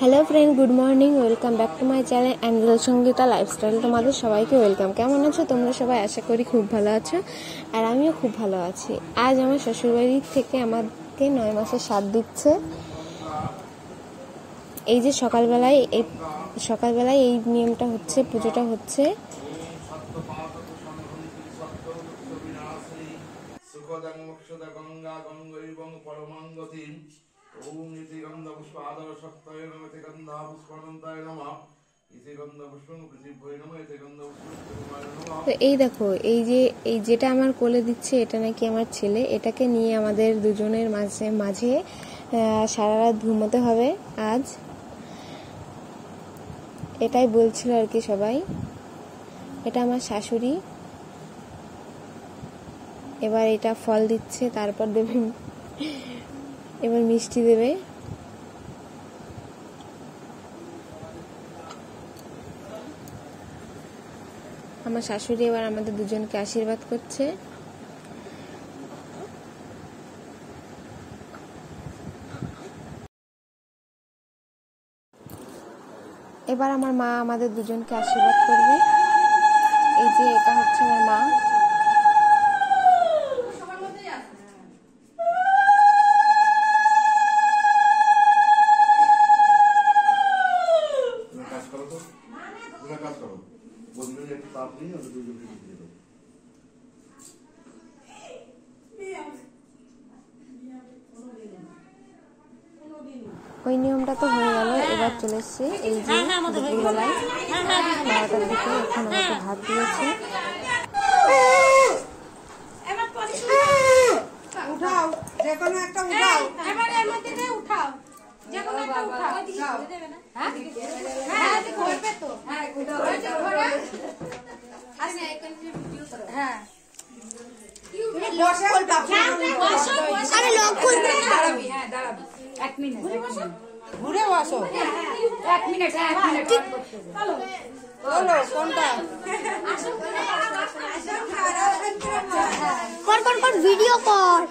Hello friend, good morning. Welcome back to my channel angel Sangeeta lifestyle. তোমাদের সবাইকে welcome. কেমন আছো তোমরা সবাই? আশা করি খুব ভালো আছো, আর আমিও খুব ভালো আছি। আজ আমার শ্বশুরবাড়ি থেকে আমাকে 9 মাসের সাথ দিচ্ছে। এই যে সকালবেলায় এই নিয়মটা হচ্ছে, পুজোটা হচ্ছে। তো এই দেখো, এই যেটা আমার কোলে দিচ্ছে, এটা নাকি আমার ছেলে। এটাকে নিয়ে আমাদের দুজনের মাঝে সারা রাত ঘুমোতে হবে আজ, এটাই বলছিল আর কি সবাই। এটা আমার শাশুড়ি। এবার এটা ফল দিচ্ছে, তারপর দেবে, এবার মিষ্টি দেবে। আমার শাশুড়ি এবার আমাদের দুজনকে আশীর্বাদ করছে। এবার আমার মা আমাদের দুজনকে আশীর্বাদ করবে। এই যে এটা হচ্ছে আমার মা। ওই নিয়মটা তো হয়ে গেল। এবার চলে এসছে এই যে দুপুরবেলায় 12টার দিকে এখন আমাকে ভাত দিয়েছে। ঘুরে বসো, 1 মিনিট। বলো কোনটা কর ভিডিও কর।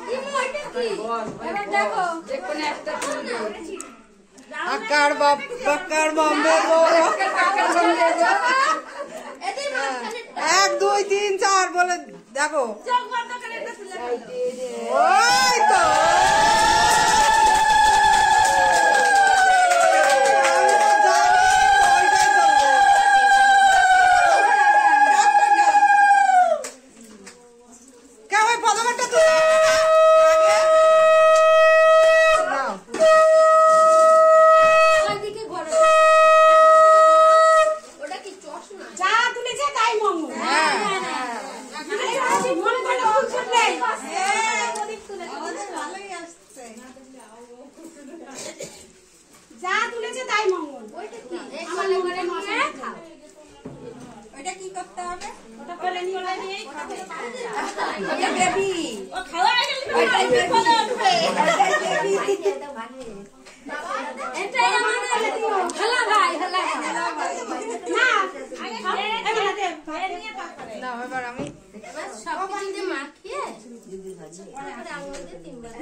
আকার বাক্কার বম্বে 1 2 3 4 বলে দেখো। ওই তো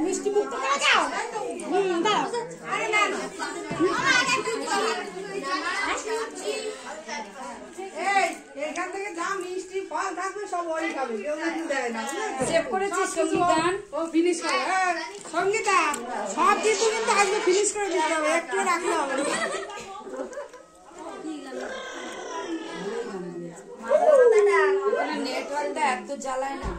মিষ্টি মুক্ত করে দাও। আরে না এখান থেকে যা মিষ্টি ফল থাকবে সব ওই খাবে, কেউ কিছু দেয় না। সেভ করেছি সঙ্গীতান ও ফিনিশ করে। সঙ্গীতা সব কিছু কিন্তু আজকে ফিনিশ করে দিতে হবে, একটু রাখলে হবে না। নেটওয়ার্কটা এত জ্বালায় না।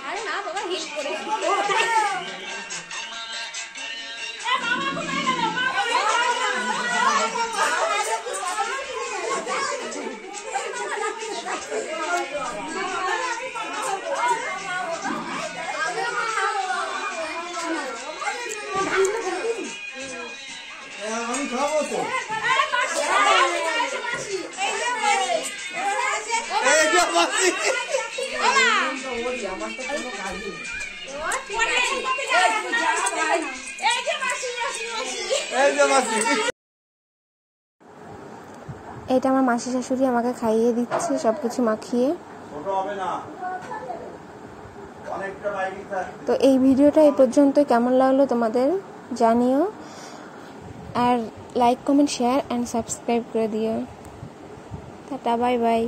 আরে না বাবা, হিট করে আমি খাবো তো। এই যে মাসি এটা আমার মাসি শাশুড়ি আমাকে খাইয়ে দিচ্ছে সবকিছু মাখিয়ে। তো এই ভিডিওটা এই পর্যন্ত কেমন লাগলো তোমাদের জানিও, আর like comment share and subscribe করে দিও। টাটা, বাই বাই।